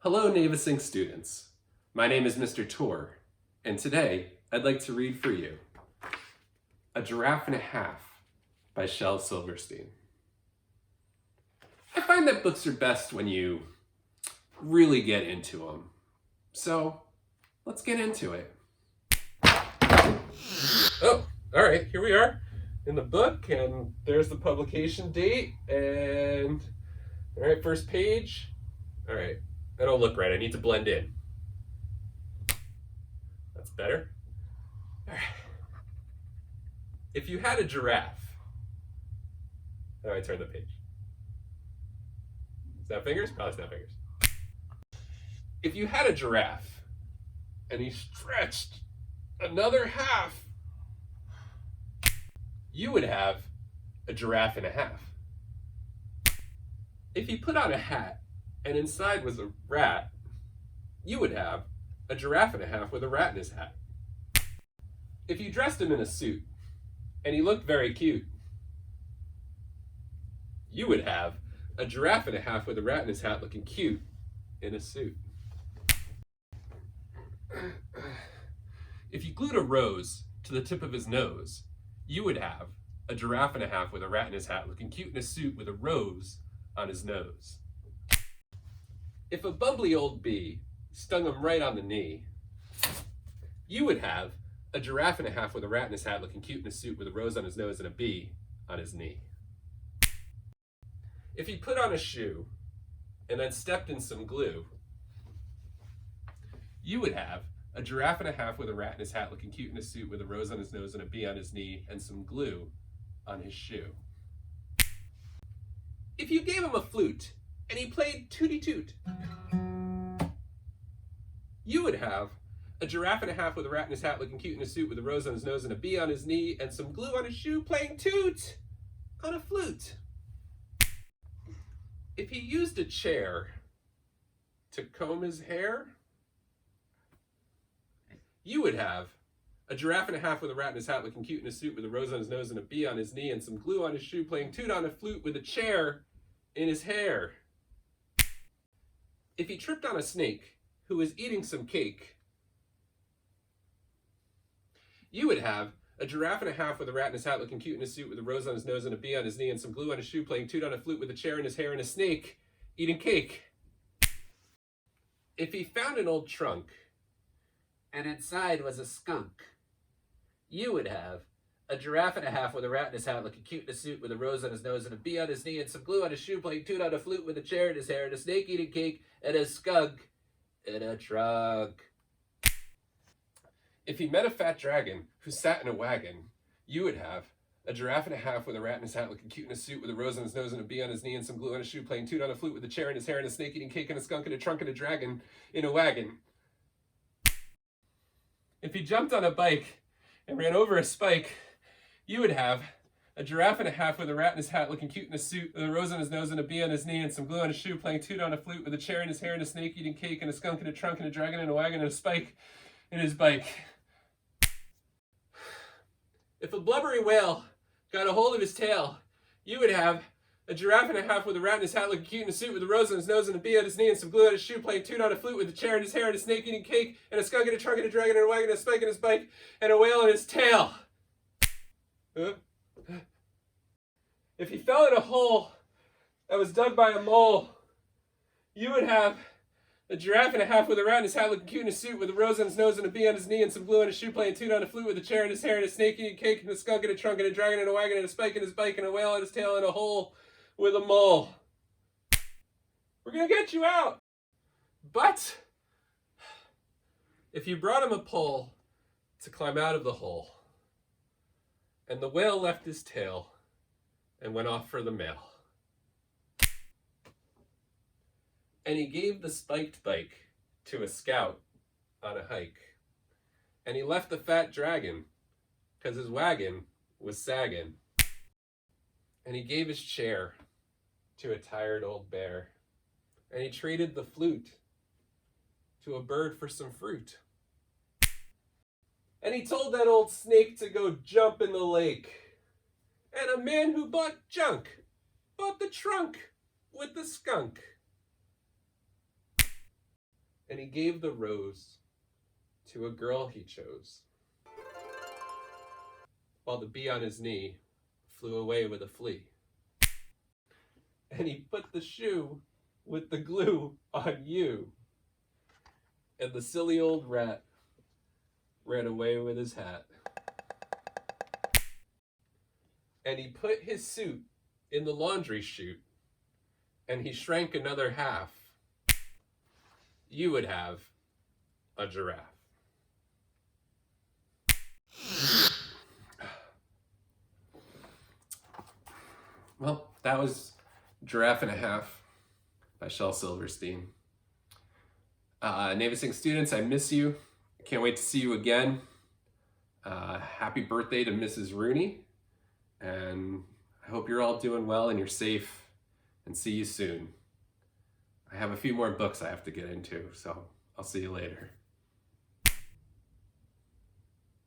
Hello, Navasink students. My name is Mr. Tor, and today I'd like to read for you A Giraffe and a Half by Shel Silverstein. I find that books are best when you really get into them. So let's get into it. Oh, all right, here we are in the book, and there's the publication date, and all right, first page. All right, that don't look right. I need to blend in. That's better. All right. If you had a giraffe, how do I turn the page? Snap fingers? Probably snap fingers. If you had a giraffe and he stretched another half, you would have a giraffe and a half. If he put on a hat and inside was a rat, you would have a giraffe and a half with a rat in his hat. If you dressed him in a suit and he looked very cute, you would have a giraffe and a half with a rat in his hat looking cute in a suit. If you glued a rose to the tip of his nose, you would have a giraffe and a half with a rat in his hat looking cute in a suit with a rose on his nose. If a bumbly old bee stung him right on the knee, you would have a giraffe and a half with a rat in his hat looking cute in a suit with a rose on his nose and a bee on his knee. If he put on a shoe and then stepped in some glue, you would have a giraffe and a half with a rat in his hat looking cute in a suit with a rose on his nose and a bee on his knee and some glue on his shoe. If you gave him a flute and he played tooty toot, you would have a giraffe and a half with a rat in his hat looking cute in a suit with a rose on his nose and a bee on his knee and some glue on his shoe playing toot on a flute. If he used a chair to comb his hair, you would have a giraffe and a half with a rat in his hat looking cute in a suit with a rose on his nose and a bee on his knee and some glue on his shoe playing toot on a flute with a chair in his hair. If he tripped on a snake who was eating some cake, you would have a giraffe and a half with a rat in his hat looking cute in a suit with a rose on his nose and a bee on his knee and some glue on his shoe playing toot on a flute with a chair in his hair and a snake eating cake. If he found an old trunk and inside was a skunk, you would have a giraffe and a half with a rat in his hat looking cute in a suit with a rose on his nose and a bee on his knee and some glue on his shoe playing toot on a flute with a chair in his hair and a snake eating cake and a skunk in a trunk. If he met a fat dragon who sat in a wagon, you would have a giraffe and a half with a rat in his hat looking cute in a suit with a rose on his nose and a bee on his knee and some glue on his shoe playing toot on a flute with a chair in his hair and a snake eating cake and a skunk and a trunk and a dragon in a wagon. If he jumped on a bike and ran over a spike, you would have a giraffe and a half with a rat in his hat looking cute in a suit with a rose on his nose and a bee on his knee and some glue on his shoe playing toot on a flute with a chair in his hair and a snake eating cake and a skunk and a trunk and a dragon in a wagon and a spike in his bike. If a blubbery whale got a hold of his tail, you would have a giraffe and a half with a rat in his hat looking cute in a suit with a rose on his nose and a bee on his knee and some glue on his shoe playing toot on a flute with a chair in his hair and a snake eating cake and a skunk and a trunk and a dragon and a wagon and a spike in his bike and a whale in his tail. If he fell in a hole that was dug by a mole, you would have a giraffe and a half with a rat in his hat looking cute in a suit with a rose on his nose and a bee on his knee and some glue on his shoe playing toot on a flute with a chair in his hair and a snake eating cake and a skunk and a trunk and a dragon and a wagon and a spike in his bike and a whale in his tail and a hole with a mole. We're gonna get you out. But if you brought him a pole to climb out of the hole, and the whale left his tail and went off for the mail, and he gave the spiked bike to a scout on a hike, and he left the fat dragon because his wagon was sagging, and he gave his chair to a tired old bear, and he traded the flute to a bird for some fruit, and he told that old snake to go jump in the lake, and a man who bought junk bought the trunk with the skunk. and he gave the rose to a girl he chose, while the bee on his knee flew away with a flea. And he put the shoe with the glue on you, and the silly old rat ran away with his hat. And he put his suit in the laundry chute, and he shrank another half. You would have a giraffe. Well, that was Giraffe and a Half by Shel Silverstein. Navasing students, I miss you. I can't wait to see you again. Happy birthday to Mrs. Rooney. And I hope you're all doing well and you're safe, and see you soon. I have a few more books I have to get into, so I'll see you later.